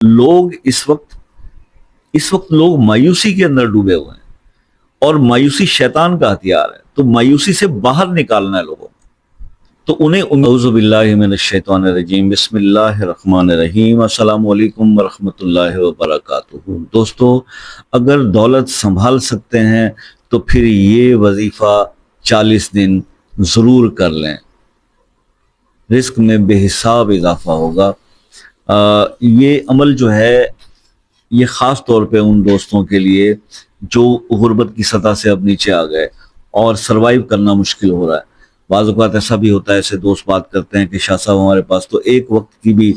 لوگ اس وقت لوگ مایوسی کے اندر ڈوبے ہوئے ہیں، اور مایوسی شیطان کا ہتھیار ہے، تو مایوسی سے باہر نکالنا ہے لوگوں کو۔ تو انہیں اعوذ باللہ من الشیطان الرجیم، بسم اللہ الرحمن الرحیم، السلام علیکم ورحمۃ اللہ وبرکاتہ۔ دوستو، اگر دولت سنبھال سکتے ہیں تو پھر یہ وظیفہ 40 دن ضرور کر لیں، رزق میں بے حساب اضافہ ہوگا۔ یہ عمل جو ہے یہ خاص طور پہ ان دوستوں کے لیے جو غربت کی سطح سے اب نیچے آ گئے اور سروائیو کرنا مشکل ہو رہا ہے۔ بعض اوقات ایسا بھی ہوتا ہے، ایسے دوست بات کرتے ہیں کہ شاہ صاحب ہمارے پاس تو ایک وقت کی بھی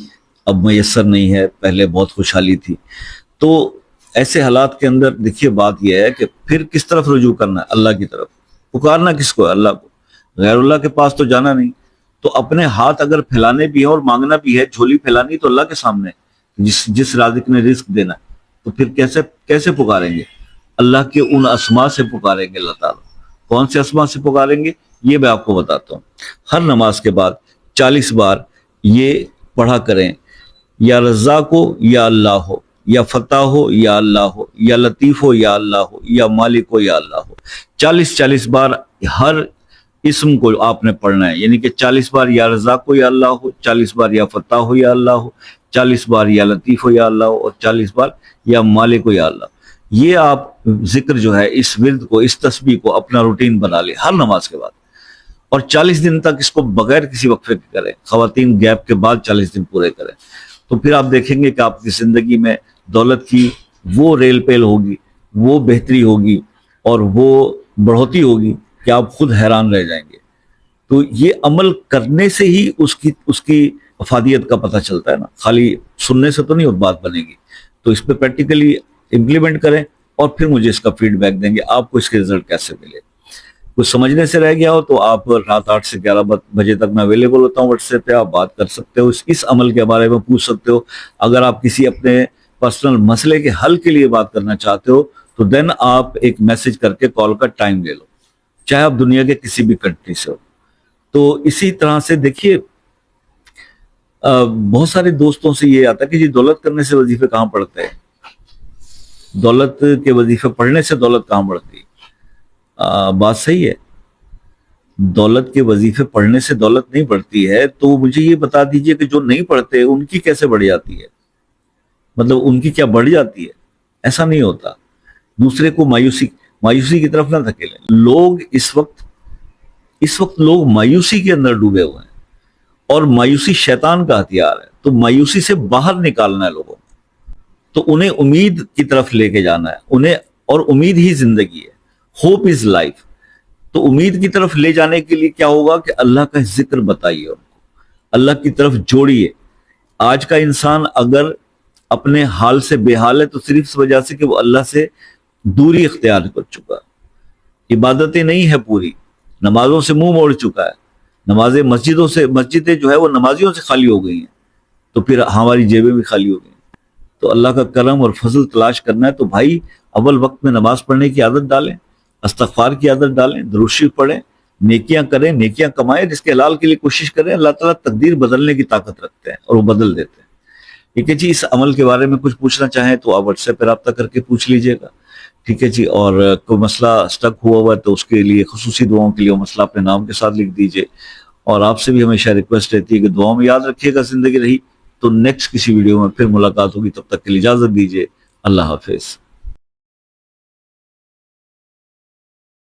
اب میسر نہیں ہے، پہلے بہت خوشحالی تھی۔ تو ایسے حالات کے اندر دیکھیے بات یہ ہے کہ پھر کس طرف رجوع کرنا ہے؟ اللہ کی طرف۔ پکارنا کس کو ہے؟ اللہ کو۔ غیر اللہ کے پاس تو جانا نہیں۔ تو اپنے ہاتھ اگر پھیلانے بھی ہیں اور مانگنا بھی ہے، جھولی پھیلانی تو اللہ کے سامنے، جس رازق نے رزق دینا ہے، تو پھر کیسے پکاریں گے؟ اللہ کے ان اسماء سے پکاریں گے اللہ تعالیٰ۔ کون سے اسماء سے پکاریں گے یہ میں آپ کو بتاتا ہوں۔ ہر نماز کے بعد 40 بار یہ پڑھا کریں، یا رزاق ہو یا اللہ ہو، یا فتح ہو یا اللہ ہو، یا لطیف ہو یا اللہ ہو، یا مالک ہو یا اللہ ہو۔ 40 بار ہر اسم کو آپ نے پڑھنا ہے، یعنی کہ 40 بار یا رزاق ہو یا اللہ ہو، 40 بار یا فتح ہو یا اللہ ہو، 40 بار یا لطیف ہو یا اللہ ہو، اور 40 بار یا مالک ہو یا اللہ ہو۔ یہ آپ ذکر جو ہے، اس ورد کو، اس تسبیح کو اپنا روٹین بنا لیں ہر نماز کے بعد، اور 40 دن تک اس کو بغیر کسی وقفے کے کریں۔ خواتین گیپ کے بعد 40 دن پورے کریں، تو پھر آپ دیکھیں گے کہ آپ کی زندگی میں دولت کی وہ ریل پیل ہوگی، وہ بہتری ہوگی، اور وہ بڑھوتی ہوگی کہ آپ خود حیران رہ جائیں گے۔ تو یہ عمل کرنے سے ہی اس کی افادیت کا پتہ چلتا ہے نا، خالی سننے سے تو نہیں وہ بات بنے گی۔ تو اس پہ پریکٹیکلی امپلیمنٹ کریں، اور پھر مجھے اس کا فیڈ بیک دیں گے آپ کو اس کے رزلٹ کیسے ملے۔ کچھ سمجھنے سے رہ گیا ہو تو آپ رات 8 سے 11 بجے تک میں اویلیبل ہوتا ہوں واٹس ایپ پہ، آپ بات کر سکتے ہو، اس عمل کے بارے میں پوچھ سکتے ہو۔ اگر آپ کسی اپنے پرسنل مسئلے کے حل کے لیے بات کرنا چاہتے ہو تو دین آپ ایک میسج کر کے کال کا ٹائم لے لو، چاہے آپ دنیا کے کسی بھی کنٹری سے ہو۔ تو اسی طرح سے دیکھیے، بہت سارے دوستوں سے یہ آتا ہے کہ جی دولت کرنے سے وظیفے کہاں پڑتے ہیں، دولت کے وظیفے پڑھنے سے دولت کہاں بڑھتی ہے؟ بات صحیح ہے، دولت کے وظیفے پڑھنے سے دولت نہیں بڑھتی ہے۔ تو مجھے یہ بتا دیجئے کہ جو نہیں پڑھتے ان کی کیسے بڑھ جاتی ہے، مطلب ان کی کیا بڑھ جاتی ہے؟ ایسا نہیں ہوتا۔ دوسرے کو مایوسی کی طرف نہ دھکیلیں۔ لوگ اس وقت لوگ مایوسی کے اندر ڈوبے ہوئے ہیں، اور مایوسی شیطان کا ہتھیار ہے، تو مایوسی سے باہر نکالنا ہے لوگوں کو۔ تو انہیں امید کی طرف لے کے جانا ہے، اور امید ہی زندگی ہے، ہوپ از لائف۔ تو امید کی طرف لے جانے کے لیے کیا ہوگا کہ اللہ کا ذکر بتائیے ان کو، اللہ کی طرف جوڑیے۔ آج کا انسان اگر اپنے حال سے بے حال ہے تو صرف اس وجہ سے کہ وہ اللہ سے دوری اختیار کر چکا، عبادتیں نہیں ہے پوری، نمازوں سے منہ موڑ چکا ہے، مسجدیں جو ہے وہ نمازیوں سے خالی ہو گئی ہیں، تو پھر ہماری جیبیں بھی خالی ہو گئی ہیں۔ تو اللہ کا کرم اور فضل تلاش کرنا ہے تو بھائی اول وقت میں نماز پڑھنے کی عادت ڈالیں، استغفار کی عادت ڈالیں، درود شریف پڑھیں، نیکیاں کریں، نیکیاں کمائیں، جس کے حلال کے لیے کوشش کریں۔ اللہ تعالیٰ تقدیر بدلنے کی طاقت رکھتے ہیں اور وہ بدل دیتے ہیں۔ ٹھیک ہے جی، اس عمل کے بارے میں کچھ پوچھنا چاہیں تو آپ واٹس ایپ پہ رابطہ کر کے پوچھ لیجئے گا۔ ٹھیک ہے جی، اور کوئی مسئلہ اسٹک ہوا ہے تو اس کے لیے خصوصی دعاؤں کے لیے وہ مسئلہ اپنے نام کے ساتھ لکھ دیجئے، اور آپ سے بھی ہمیشہ ریکویسٹ رہتی ہے کہ دعاؤں میں یاد رکھیے گا۔ زندگی رہی تو نیکسٹ کسی ویڈیو میں پھر ملاقات ہوگی، تب تک کے لیے اجازت دیجیے۔ اللہ حافظ۔